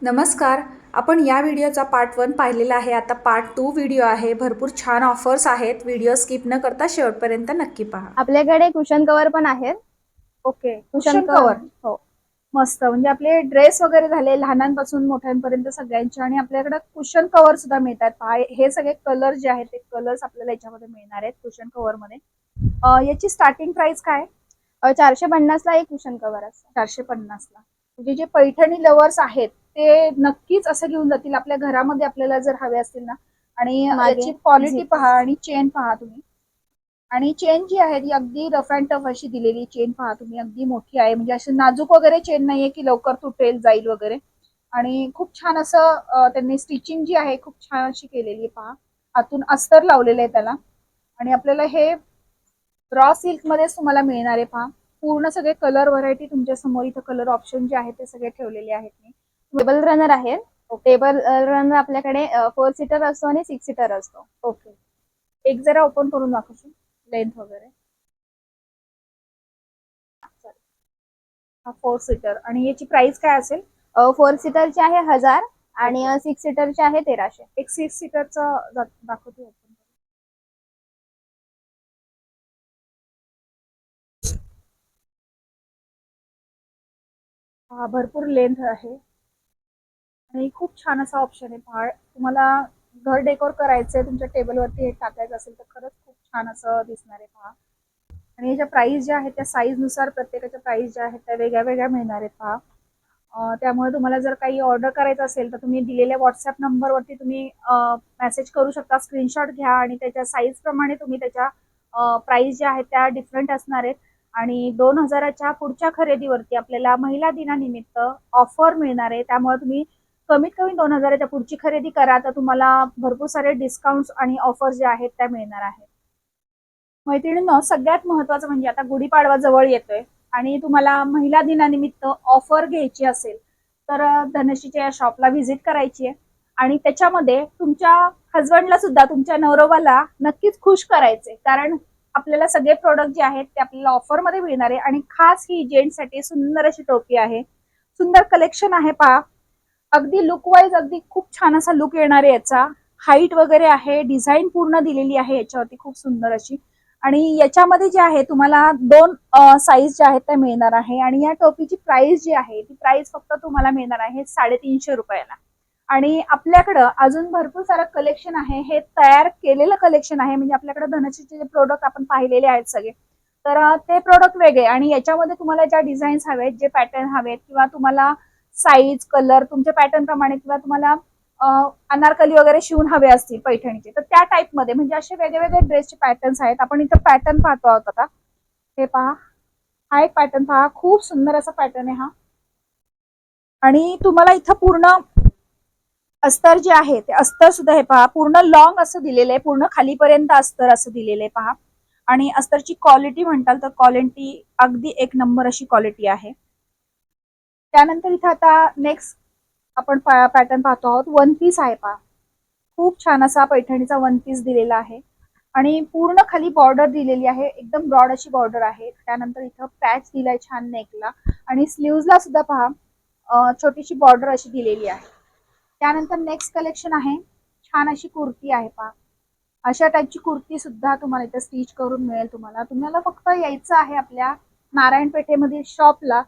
नमस्कार. आपण या व्हिडिओचा पार्ट 1 पाहिलेला आहे. आता पार्ट 2 व्हिडिओ आहे. भरपूर छान ऑफर्स आहेत. व्हिडिओ स्किप न करता शेवटपर्यंत नक्की पहा. आपल्याकडे कुशन कव्हर पण आहेत. Okay, cushion cover. हो, मस्त. म्हणजे आपले ड्रेस वगैरे झाले लहानांपासून मोठ्यांपर्यंत सगळ्यांचे, आणि आपल्याकडे कुशन कव्हर सुद्धा मिळतात. पहा, हे सगळे कलर जे आहेत ते कलर्स आपल्याला याच्यामध्ये मिळणार आहेत कुशन कव्हर मध्ये. याची स्टार्टिंग प्राइस काय? 450 ला एक कुशन कव्हर असतं. 450 ला. म्हणजे जे पैठणी लवर्स आहेत ते नक्कीच असं घेऊन जातील आपल्या घरामध्ये, आपल्याला जर हवे असतील ना. आणि मागे याची क्वालिटी झिप पहा आणि चेन पहा तुम्ही. आणि चेन जी आहे ती अगदी रफ अँड टफ अशी दिलेली चेन पहा तुम्ही, अगदी मोठी आहे. म्हणजे अशी नाजूक वगैरे चेन नाहीये की लवकर तुटेल जाईल वगैरे. आणि खूप छान असं त्यांनी स्टिचिंग जी आहे खूप छान अशी केलेली आहे पहा. आतून अस्तर लावलेलं आहे त्याला. आणि आपल्याला हे रॉ सिल्क मध्येच तुम्हाला मिळणार आहे पहा. पूर्ण सगळे कलर व्हरायटी तुमच्या समोर इथं कलर ऑप्शन जे आहेत ते सगळे ठेवलेले आहेत मी. टेबल रनर आहे. टेबल रनर आपल्याकडे 4 सीटर असतो आणि 6 सीटर असतो. ओके, एक जरा ओपन करून दाखवशील लेंथ वगैरे. हा 4 सीटर. आणि याची प्राइस काय असेल? 4 सीटरचे आहे 1000 आणि 6 सीटरचे आहे 1300. एक 6 सीटरचा दाखवते ओपन. हा भरपूर लेंथ आहे आणि खूप छान असा ऑप्शन आहे पहा. तुम्हाला घर डेकोर करायचंय, तुमच्या टेबलवरती हे टाकायचं असेल तर खरंच खूप छान असं दिसणार आहे पहा. आणि याच्या प्राइस ज्या आहेत त्या साईज नुसार प्रत्येकाच्या प्राइस ज्या आहेत त्या वेगळ्या वेगळ्या मिळणार आहेत पहा. त्यामुळे तुम्हाला जर काही ऑर्डर करायचं असेल तर तुम्ही दिलेल्या व्हॉट्सअप नंबरवरती तुम्ही मेसेज करू शकता, स्क्रीनशॉट घ्या आणि त्याच्या साईज प्रमाणे तुम्ही त्याच्या प्राइस ज्या आहेत त्या डिफरंट असणार आहेत. आणि 2000च्या पुढच्या खरेदीवरती आपल्याला महिला दिनानिमित्त ऑफर मिळणार आहे. त्यामुळे तुम्ही कमीत कमी 2000च्या पुढची खरेदी करा तर तुम्हाला भरपूर सारे डिस्काउंट्स आणि ऑफर्स ज्या आहेत त्या मिळणार आहेत. मैत्रिणींनो, सगळ्यात महत्वाचं म्हणजे आता गुढीपाडवा जवळ येतोय आणि तुम्हाला महिला दिनानिमित्त ऑफर घ्यायची असेल तर धनश्रीच्या या शॉपला व्हिजिट करायची आहे. आणि त्याच्यामध्ये तुमच्या हजबंडला सुद्धा, तुमच्या नवरोबाला नक्कीच खुश करायचे, कारण आपल्याला सगळे प्रोडक्ट जे आहेत ते आपल्याला ऑफर मध्ये मिळणार आहे. आणि खास ही जेंट्ससाठी सुंदर अशी टोपी आहे. सुंदर कलेक्शन आहे पहा. अगदी लुक वाईज अगदी खूप छान असा लुक येणार आहे याचा. हाईट वगैरे आहे, डिझाईन पूर्ण दिलेली आहे याच्यावरती खूप सुंदर अशी. आणि याच्यामध्ये जे आहे तुम्हाला 2 साईज ज्या आहेत त्या मिळणार आहे. आणि या टोपीची प्राइस जी आहे ती प्राइस फक्त तुम्हाला मिळणार आहे 350 रुपयाला. आणि आपल्याकडं अजून भरपूर सारं कलेक्शन आहे. हे तयार केलेलं कलेक्शन आहे. म्हणजे आपल्याकडे धनश्रीचे जे प्रोडक्ट आपण पाहिलेले आहेत सगळे, तर ते प्रोडक्ट वेगळे. आणि याच्यामध्ये तुम्हाला ज्या डिझाईन्स हवेत, जे पॅटर्न हवेत, किंवा तुम्हाला साईज कलर तुमच्या पॅटर्न प्रमाणे, किंवा तुम्हाला अनारकली वगैरे शिवून हवे असतील पैठणीचे, तर त्या टाइप मध्ये म्हणजे असे वेगवेगळे ड्रेसचे पॅटर्न्स आहेत. आपण इथं पॅटर्न पाहतो आहोत आता. हे पहा, हा एक पॅटर्न पहा. खूप सुंदर असा पॅटर्न आहे हा. आणि तुम्हाला इथं पूर्ण अस्तर जे आहे ते अस्तर सुद्धा हे पहा पूर्ण लॉंग असं दिलेलं आहे. पूर्ण खालीपर्यंत अस्तर असं दिलेलं आहे पहा. आणि अस्तरची क्वालिटी म्हणताल तर क्वालिटी अगदी एक नंबर अशी क्वालिटी आहे. त्यानंतर इथं आता नेक्स्ट आपण पॅटर्न पाहतो आहोत. वन पीस आहे पहा. खूप छान असा पैठणीचा वन पीस दिलेला आहे. आणि पूर्ण खाली बॉर्डर दिलेली आहे, एकदम ब्रॉड अशी बॉर्डर आहे. त्यानंतर इथं पॅच दिलाय छान नेकला. आणि स्लीव्हजला सुद्धा पहा छोटीशी बॉर्डर अशी दिलेली आहे. त्यानंतर नेक्स्ट कलेक्शन आहे, छान अशी कुर्ती आहे पहा. अशा टाईपची कुर्ती सुद्धा तुम्हाला इथं स्टिच करून मिळेल. तुम्हाला फक्त यायचं आहे आपल्या नारायण पेठेमधील शॉपला.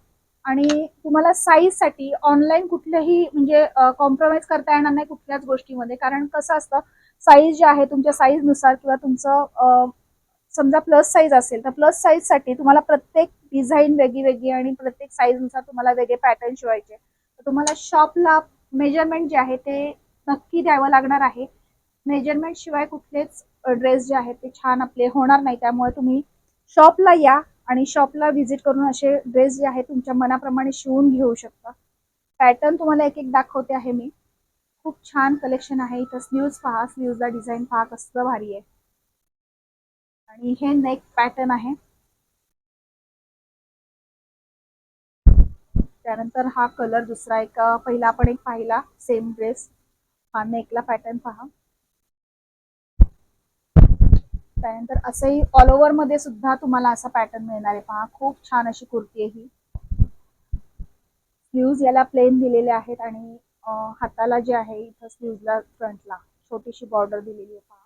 आणि तुम्हाला साईज साठी ऑनलाईन कुठल्याही म्हणजे कॉम्प्रोमाइज करता येणार नाही कुठल्याच गोष्टीमध्ये. कारण कसं असतं, साईज जे आहे तुमच्या साईज नुसार, किंवा तुमचं समजा प्लस साईज असेल तर प्लस साईज साठी तुम्हाला प्रत्येक डिझाईन वेगळी वेगळी आणि प्रत्येक साईज नुसार तुम्हाला वेगळे पॅटर्न शिवायचे. तर तुम्हाला शॉपला मेजरमेंट जे आहे ते नक्की द्यावं लागणार आहे. मेजरमेंट शिवाय कुठलेच ड्रेस जे आहेत ते छान आपले होणार नाही. त्यामुळे तुम्ही शॉपला या आणि शॉपला व्हिजिट करून असे ड्रेस जे आहेत तुमच्या मनाप्रमाणे शिवून घेऊ शकता. पॅटर्न तुम्हाला एक एक दाखवते आहे मी. खूप छान कलेक्शन आहे. इथं स्लीव्ज पहा, स्लीव्जला डिझाईन पहा कसलं भारी आहे. आणि हे नेक पॅटर्न आहे. त्यानंतर हा कलर दुसरा एक पहिला आपण एक पाहिला सेम ड्रेस. हा नेकला पॅटर्न पहा. त्यानंतर असंही ऑल ओव्हर मध्ये सुद्धा तुम्हाला असा पॅटर्न मिळणार आहे पहा. खूप छान अशी कुर्ती आहे ही. स्लीव्ज याला प्लेन दिलेले आहेत आणि हाताला जे आहे इथं स्लीव्हजला फ्रंटला छोटीशी बॉर्डर दिलेली आहे पहा.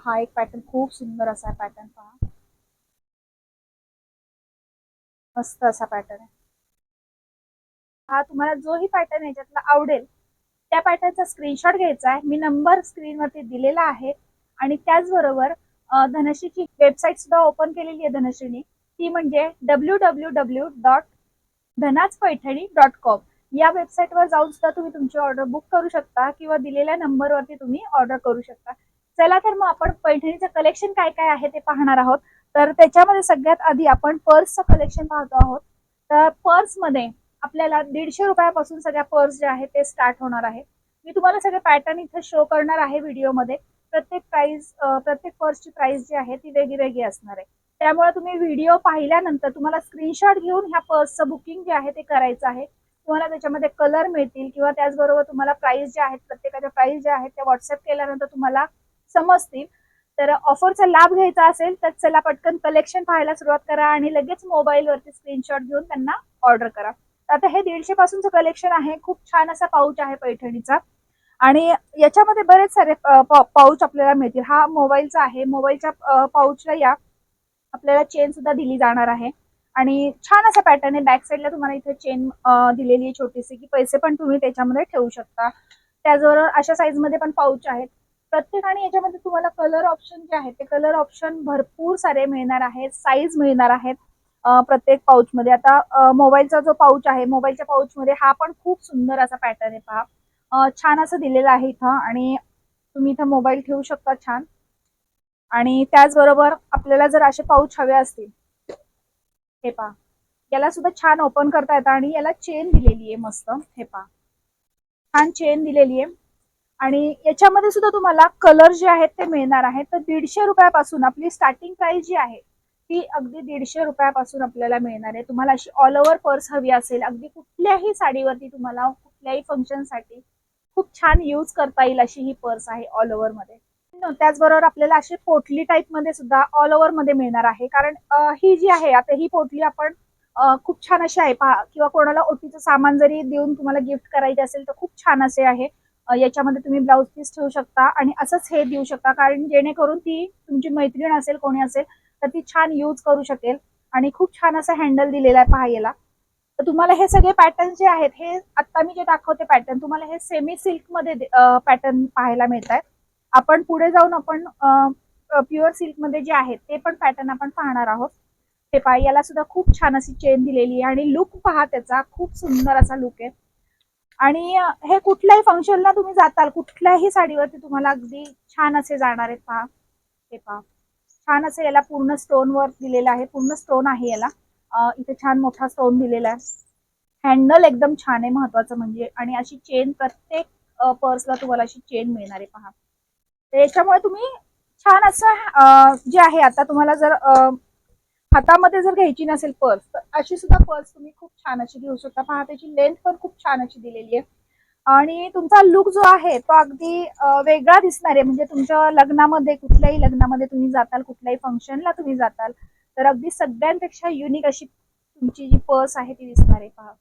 हा एक पॅटर्न खूप सुंदर असा पॅटर्न पहा. मस्त असा पॅटर्न आहे हा. तुम्हाला जोही पॅटर्न याच्यातला आवडेल त्या पॅटर्नचा स्क्रीनशॉट घ्यायचा आहे. मी नंबर स्क्रीनवरती दिलेला आहे. आणि त्याचबरोबर धनश्रीची वेबसाईट सुद्धा ओपन केलेली आहे धनश्रीने. ती म्हणजे www.dhanazpaithani.com. या वेबसाईटवर जाऊन सुद्धा तुम्ही तुमची ऑर्डर बुक करू शकता किंवा दिलेल्या नंबरवरती तुम्ही ऑर्डर करू शकता. चला तर मग आपण पैठणीचं कलेक्शन काय काय आहे ते पाहणार आहोत. तर त्याच्यामध्ये सगळ्यात आधी आपण पर्सचं कलेक्शन पाहतो आहोत. तर पर्समध्ये आपल्याला 150 रुपयापासून सगळ्या पर्स जे आहेत ते स्टार्ट होणार आहे. मी तुम्हाला सगळे पॅटर्न इथे शो करणार आहे व्हिडिओमध्ये. प्रत्येक पर्सची प्राइस जी आहे ती वेगळी असणार आहे. त्यामुळे तुम्ही व्हिडिओ पाहिल्यानंतर तुम्हाला स्क्रीनशॉट घेऊन ह्या पर्सचं बुकिंग जे आहे ते करायचं आहे. तुम्हाला त्याच्यामध्ये कलर मिळतील किंवा त्याचबरोबर तुम्हाला प्राइस ज्या आहेत प्रत्येकाच्या प्राइस ज्या आहेत त्या व्हॉट्सअप केल्यानंतर तुम्हाला समजतील. तर ऑफरचा लाभ घ्यायचा असेल तर चला पटकन कलेक्शन पाहायला सुरुवात करा आणि लगेच मोबाईलवरती स्क्रीनशॉट घेऊन त्यांना ऑर्डर करा. आता हे 150 पासूनचं कलेक्शन आहे. खूप छान असा पाऊच आहे पैठणीचा आणि याच्यामध्ये बरेच सारे पाऊच आपल्याला मिळतील. हा मोबाईलचा आहे. मोबाईलच्या पाऊचला या आपल्याला चेन सुद्धा दिली जाणार आहे आणि छान असा पॅटर्न आहे. बॅक साईडला तुम्हाला इथे चेन दिलेली आहे छोटीशी की पैसे पण तुम्ही त्याच्यामध्ये ठेवू शकता. त्याचबरोबर अशा साईज मध्ये पण पाऊच आहेत प्रत्येक. आणि याच्यामध्ये तुम्हाला कलर ऑप्शन जे आहे ते कलर ऑप्शन भरपूर सारे मिळणार आहेत. साईज मिळणार आहेत प्रत्येक पाऊच मध्ये. आता मोबाईलचा जो पाऊच आहे मोबाईलच्या पाऊच मध्ये हा पण खूप सुंदर असा पॅटर्न आहे पहा. छान असं दिलेलं आहे इथं आणि तुम्ही इथं मोबाईल ठेवू शकता छान. आणि त्याचबरोबर आपल्याला जर असे पाऊच हवे असतील हे पहा याला सुद्धा छान ओपन करता येतं आणि याला चेन दिलेली आहे मस्त. हे पहा छान चेन दिलेली आहे आणि याच्यामध्ये सुद्धा तुम्हाला कलर जे आहेत ते मिळणार आहेत. तर 150 रुपयापासून आपली स्टार्टिंग प्राइस जी आहे ती अगदी 150 रुपयापासून आपल्याला मिळणार आहे. तुम्हाला अशी ऑल ओव्हर पर्स हवी असेल अगदी कुठल्याही साडीवरती तुम्हाला कुठल्याही फंक्शनसाठी खूप छान यूज करता येईल अशी ही पर्स आहे ऑल ओव्हर मध्ये. त्याचबरोबर आपल्याला अशी पोटली टाईप मध्ये सुद्धा ऑल ओव्हर मध्ये मिळणार आहे. कारण ही जी आहे आता ही पोटली आपण खूप छान अशी आहे पहा किंवा कोणाला ओटीचं सामान जरी देऊन तुम्हाला गिफ्ट करायचे असेल तर खूप छान असे आहे. याच्यामध्ये तुम्ही ब्लाऊज पीस ठेवू शकता आणि असंच हे देऊ शकता कारण जेणेकरून ती तुमची मैत्रीण असेल कोणी असेल तर ती छान यूज करू शकेल. आणि खूप छान असं हँडल दिलेला आहे पहा याला. तर तुम्हाला हे सगळे पॅटर्न जे आहेत हे आता मी जे दाखवते पॅटर्न तुम्हाला हे सेमी सिल्क मध्ये पॅटर्न पाहायला मिळत आहेत. आपण पुढे जाऊन आपण प्युअर सिल्क मध्ये जे आहेत ते पण पॅटर्न आपण पाहणार आहोत. हे पहा याला सुद्धा खूप छान अशी चेन दिलेली आहे आणि लुक पहा त्याचा खूप सुंदर असा लुक आहे. आणि हे कुठल्याही फंक्शनला तुम्ही जाताल कुठल्याही साडीवरती तुम्हाला अगदी छान असे जाणार आहेत पहा. हे पहा छान असे याला पूर्ण स्टोन वर्क दिलेलं आहे. पूर्ण स्टोन आहे याला. इथे छान मोठा स्टोन दिलेला आहे. हँडल एकदम छान आहे महत्वाचं म्हणजे. आणि अशी चेन प्रत्येक पर्सला तुम्हाला अशी चेन मिळणार आहे पहा. तर याच्यामुळे तुम्ही छान असं जे आहे आता तुम्हाला जर हातामध्ये जर घ्यायची नसेल पर्स तर अशी सुद्धा पर्स तुम्ही खूप छान अशी घेऊ शकता पहा. त्याची लेंथ पण खूप छान अशी दिलेली आहे आणि तुमचा लुक जो आहे तो अगदी वेगळा दिसणार आहे. म्हणजे तुमच्या लग्नामध्ये कुठल्याही लग्नामध्ये तुम्ही जाताल कुठल्याही फंक्शनला तुम्ही जाताल तर अगदी सगळ्यांपेक्षा युनिक अशी तुमची जी पर्स आहे ती दिसणार आहे पहा.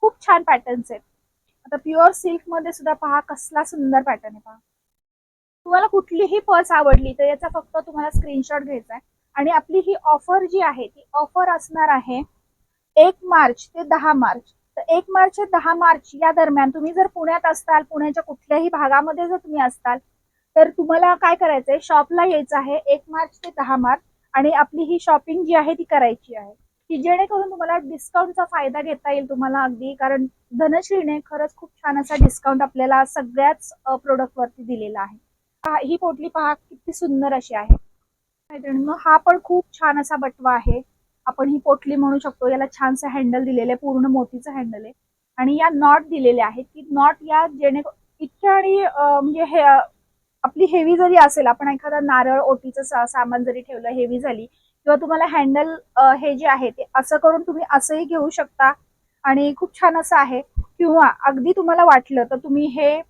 खूप छान पॅटर्न्स आहेत. आता प्युअर सिल्क मध्ये सुद्धा पहा कसला सुंदर पॅटर्न आहे पहा. तुम्हाला कुठलीही पर्स आवडली तर याचा फक्त तुम्हाला स्क्रीनशॉट घ्यायचा आहे. आणि आपली ही ऑफर जी आहे ती ऑफर असणार आहे 1 मार्च ते 10 मार्च. तर 1 मार्च ते 10 मार्च या दरम्यान तुम्ही जर पुण्यात असताल पुण्याच्या कुठल्याही भागामध्ये जर तुम्ही असताल तर तुम्हाला काय करायचंय शॉपला यायचं आहे 1 मार्च ते 10 मार्च आणि आपली ही शॉपिंग जी आहे ती करायची आहे की जेणेकरून तुम्हाला डिस्काउंटचा फायदा घेता येईल तुम्हाला अगदी. कारण धनश्रीने खरंच खूप छान असा डिस्काउंट आपल्याला सगळ्याच प्रोडक्ट वरती दिलेला आहे. ही पोटली पहा किती सुंदर अशी आहे. हा पण खूप छान असा बटवा आहे. आपण ही पोटली म्हणू शकतो. याला छानसं हँडल दिलेलं आहे. पूर्ण मोतीचं हँडल आहे आणि या नॉट दिलेल्या आहेत की नॉट या इतक्या आणि म्हणजे हे आपली हेवी जरी असेल आपण एखादा नारळ ओटीचं सामान जरी ठेवलं हेवी झाली किंवा तुम्हाला हँडल हे जे आहे ते असं करून तुम्ही असंही घेऊ शकता आणि खूप छान असं आहे. किंवा अगदी तुम्हाला वाटलं तर तुम्ही हे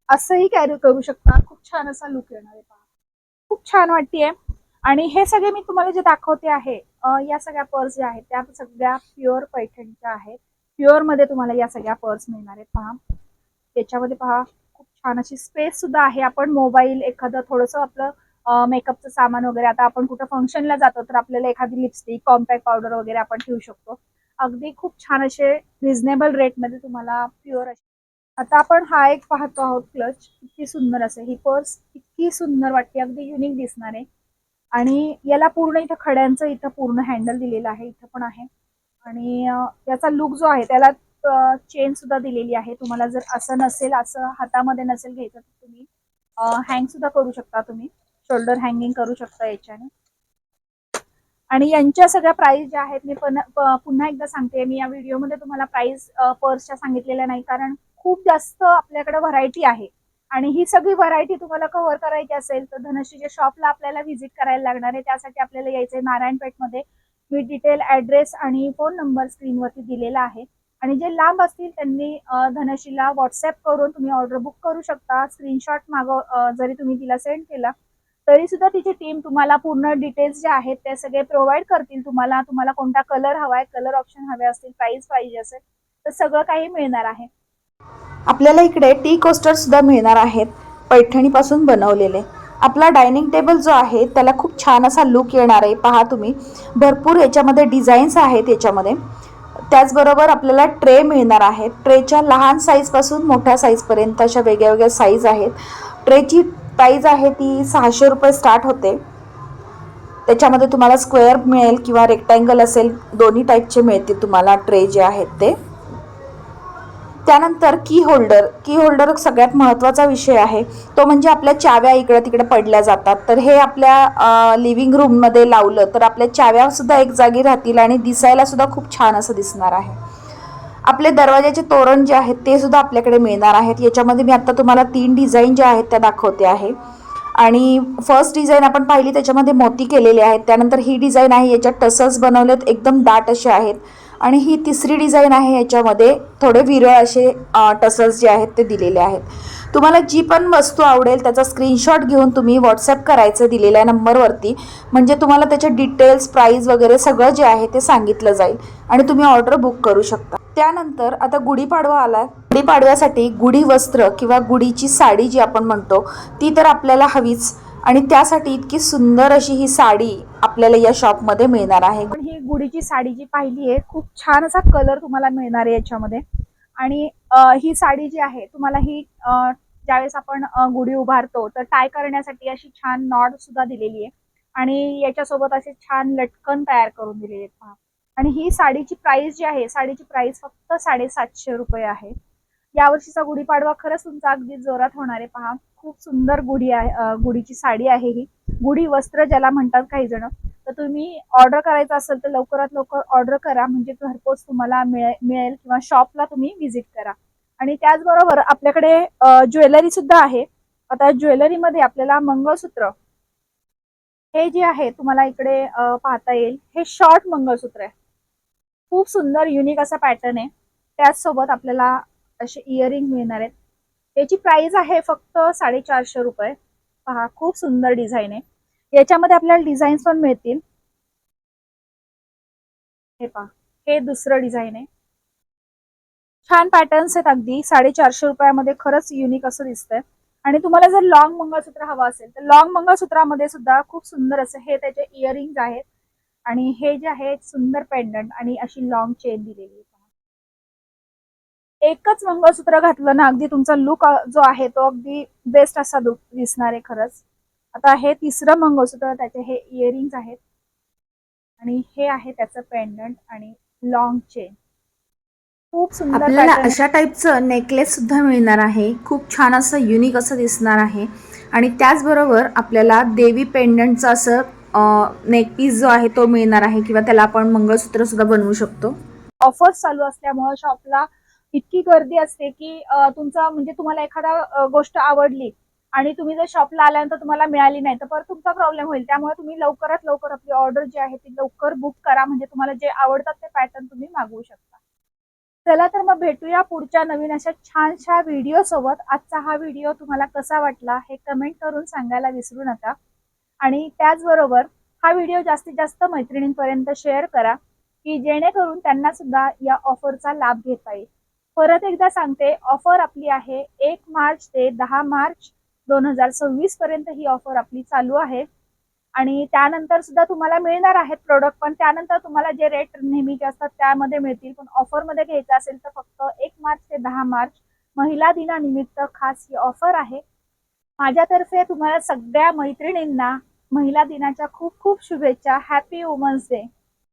असंही कॅरी करू शकता. खूप छान असा लुक येणार आहे पहा. खूप छान वाटतेय. आणि हे सगळे मी तुम्हाला जे दाखवते आहे या सगळ्या पर्स ज्या आहेत त्या सगळ्या प्युअर पैठणीच्या आहेत. प्युअर मध्ये तुम्हाला या सगळ्या पर्स मिळणार आहेत पहा. त्याच्यामध्ये पहा खूप छान अशी स्पेस सुद्धा आहे. आपण मोबाईल, एखादं थोडंसं आपलं मेकअपचं सामान वगैरे, आता आपण कुठं फंक्शनला जातो तर आपल्याला एखादी लिपस्टिक, कॉम्पॅक्ट पावडर वगैरे आपण ठेवू शकतो. अगदी खूप छान असे रिझनेबल रेटमध्ये तुम्हाला प्युअर असे. आता आपण हा एक पाहतो आहोत क्लच. किती सुंदर असे ही पर्स, इतकी सुंदर वाटते, अगदी युनिक दिसणार आहे. आणि याला पूर्ण इथं खड्यांचं इथं पूर्ण हँडल दिलेलं आहे, इथं पण आहे. आणि याचा लुक जो आहे त्याला चेन सुद्धा दिलेली आहे. तुम्हाला जर असं नसेल, असं हातामध्ये नसेल घ्यायचं तर तुम्ही हँग सुद्धा करू शकता. तुम्ही शोल्डर हँगिंग करू शकता याच्याने. आणि यांच्या सगळ्या प्राइस ज्या आहेत मी पुन्हा एकदा सांगते, मी या व्हिडिओमध्ये तुम्हाला प्राइस पर्सच्या सांगितलेल्या नाही, कारण खूप जास्त आपल्याकडे व्हरायटी आहे. आणि ही सगळी व्हरायटी तुम्हाला कव्हर करायची असेल तर धनश्रीच्या शॉपला आपल्याला व्हिजिट करायला लागणार आहे. त्यासाठी आपल्याला यायचंय नारायणपेठमध्ये. मी डिटेल ऍड्रेस आणि फोन नंबर स्क्रीनवरती दिलेला आहे. आणि जे लांब असतील त्यांनी धनश्रीला व्हॉट्सअप करून तुम्ही ऑर्डर बुक करू शकता. स्क्रीनशॉट जरी तुम्ही तिला सेंड केला तरी सुद्धा तिची टीम तुम्हाला पूर्ण डिटेल्स जे आहेत ते सगळे प्रोव्हाइड करतील. तुम्हाला कोणता कलर हवाय, कलर ऑप्शन हवे असतील, प्राइस पाहिजे असेल तर सगळं काही मिळणार आहे. आपल्याला इकडे टी कोस्टर सुद्धा मिळणार आहेत, पैठणीपासून बनवलेले. आपला डायनिंग टेबल जो आहे त्याला खूप छान असा लुक येणार आहे. पहा तुम्ही, भरपूर याच्यामध्ये डिझाईन्स आहेत याच्यामध्ये. त्याचबरोबर आपल्याला ट्रे मिळणार आहेत. ट्रेच्या लहान साईजपासून मोठ्या साईजपर्यंत अशा वेगळ्या वेगळ्या साईज आहेत. ट्रेची प्राईज आहे ती 600 रुपये स्टार्ट होते. त्याच्यामध्ये तुम्हाला स्क्वेअर मिळेल किंवा रेक्टँगल असेल, दोन्ही टाईपचे मिळतील तुम्हाला ट्रे जे आहेत ते. त्यानंतर की होल्डर सगळ्यात महत्त्वाचा विषय आहे. तो म्हणजे आपल्या चाव्या इकडे तिकडे पडल्या जातात, तर हे आपल्या लिव्हिंग रूममध्ये लावलं तर आपल्या चाव्यासुद्धा एक जागी राहतील आणि दिसायला सुद्धा खूप छान असं दिसणार आहे. आपले दरवाजाचे तोरण जे आहेत ते सुद्धा आपल्याकडे मिळणार आहेत. याच्यामध्ये मी आता तुम्हाला 3 डिझाईन ज्या आहेत त्या दाखवते आहे. आणि फर्स्ट डिझाईन आपण पाहिली त्याच्यामध्ये मोती केलेले आहेत. त्यानंतर ही डिझाईन आहे, याच्यात टसल्स बनवलेत, एकदम दाट असे आहेत. आणि ही तिसरी डिझाईन आहे, याच्यामध्ये थोडे विरळ असे टसल्स जे आहेत ते दिलेले आहेत. तुम्हाला जी पण वस्तू आवडेल त्याचा स्क्रीनशॉट घेऊन तुम्ही व्हॉट्सअप करायचं दिलेल्या नंबरवरती, म्हणजे तुम्हाला त्याचे डिटेल्स, प्राईस वगैरे सगळं जे आहे ते सांगितलं जाईल आणि तुम्ही ऑर्डर बुक करू शकता. त्यानंतर आता गुढीपाडवा आला. गुढीपाडव्यासाठी गुढी वस्त्र किंवा गुढीची साडी जी आपण म्हणतो ती तर आपल्याला हवीच. आणि त्यासाठी इतकी सुंदर अशी ही साडी आपल्याला या शॉपमध्ये मिळणार आहे. पण ही गुढीची साडी जी पाहिली आहे, खूप छान असा कलर तुम्हाला मिळणार आहे याच्यामध्ये. आणि ही साडी जी आहे तुम्हाला ही ज्यावेळेस आपण गुढी उभारतो तर टाय करण्यासाठी अशी छान नॉट सुद्धा दिलेली आहे. आणि याच्यासोबत असे छान लटकन तयार करून दिलेले आहेत पहा. आणि ही साडीची प्राइस जी आहे, साडीची प्राइस फक्त 750 रुपये आहे. यावर्षीचा गुढीपाडवा खरंच तुमचा अगदी जोरात होणार आहे पहा. खूप सुंदर गुढी आहे, गुढीची साडी आहे ही. गुढी वस्त्र ज्याला म्हणतात काही जण. तर तुम्ही ऑर्डर करायचं असेल तर लवकरात लवकर ऑर्डर करा, म्हणजे घरपोच तुम्हाला मिळेल किंवा शॉपला तुम्ही व्हिजिट करा. आणि त्याचबरोबर आपल्याकडे ज्वेलरी सुद्धा आहे. आता ज्वेलरीमध्ये आपल्याला मंगळसूत्र हे जे आहे तुम्हाला इकडे पाहता येईल. हे शॉर्ट मंगळसूत्र आहे, खूप सुंदर युनिक असा पॅटर्न आहे. त्याचसोबत आपल्याला असे इयरिंग मिळणार आहेत. याची प्राइस आहे फक्त 450 रुपये. पहा खूप सुंदर डिझाईन आहे. याच्यामध्ये आपल्याला डिझाईन्स पण मिळतील. हे पहा, हे दुसरं डिझाईन आहे. छान पॅटर्न्स आहेत अगदी. 450 रुपयामध्ये खरंच युनिक असं दिसतंय. आणि तुम्हाला जर लॉंग मंगळसूत्र हवं असेल तर लॉंग मंगळसूत्रामध्ये सुद्धा खूप सुंदर असं हे त्याचे इयरिंग्स आहेत. आणि हे जे आहे सुंदर पेंडंट आणि अशी लॉंग चेन दिलेली आहे. एकच मंगळसूत्र घातलं ना अगदी तुमचा लुक जो आहे तो अगदी बेस्ट असा दिसणार आहे खरंच. आता हे तिसरं मंगळसूत्र, त्याचे हे इयरिंग्स आहेत आणि हे आहे त्याचं पेंडंट आणि लॉंग चेन. खूप सुंदर आपल्याला पॅटर्न. अशा टाईपचं नेकलेस सुद्धा मिळणार आहे. खूप छान असं युनिक असं दिसणार आहे. आणि त्याचबरोबर आपल्याला देवी पेंडंटचं असं नेकपीस जो आहे तो मिळणार आहे, किंवा त्याला आपण मंगळसूत्र सुद्धा बनवू शकतो. ऑफर्स चालू असल्यामुळे शॉपला इतकी गर्दी असते की तुमचा म्हणजे तुम्हाला एखादा गोष्ट आवडली आणि तुम्ही जर शॉपला आल्यानंतर तुम्हाला मिळाली नाही तर परत तुमचा प्रॉब्लेम होईल. त्यामुळे तुम्ही लवकरात लवकर आपली ऑर्डर जी आहे ती लवकर बुक करा, म्हणजे तुम्हाला जे आवडतात ते पॅटर्न तुम्ही मागवू शकता. चला तर मग भेटूया पुढच्या नवीन अशा छानशा व्हिडिओ सोबत. आजचा हा व्हिडिओ तुम्हाला कसा वाटला हे कमेंट करून सांगायला विसरू नका. आणि त्याचबरोबर हा व्हिडिओ जास्तीत जास्त मैत्रिणींपर्यंत शेअर करा. की जेणेकरून त्यांना सुद्धा या ऑफरचा लाभ घेता येईल. परत एकदा सांगते, ऑफर आपली आहे 1 मार्च ते 10 मार्च 2026 पर्यंत ही ऑफर आपली चालू आहे. आणि त्यानंतर सुद्धा तुम्हाला मिळणार आहेत प्रोडक्ट, पण त्यानंतर तुम्हाला जे रेट नेहमीचे असतात त्यामध्ये मिळतील. पण ऑफरमध्ये घ्यायचं असेल तर फक्त 1 मार्च ते 10 मार्च महिला दिनानिमित्त खास ही ऑफर आहे. माझ्यातर्फे तुम्हाला सगळ्या मैत्रिणींना महिला दिनाच्या खूप खूप शुभेच्छा. Happy women's day.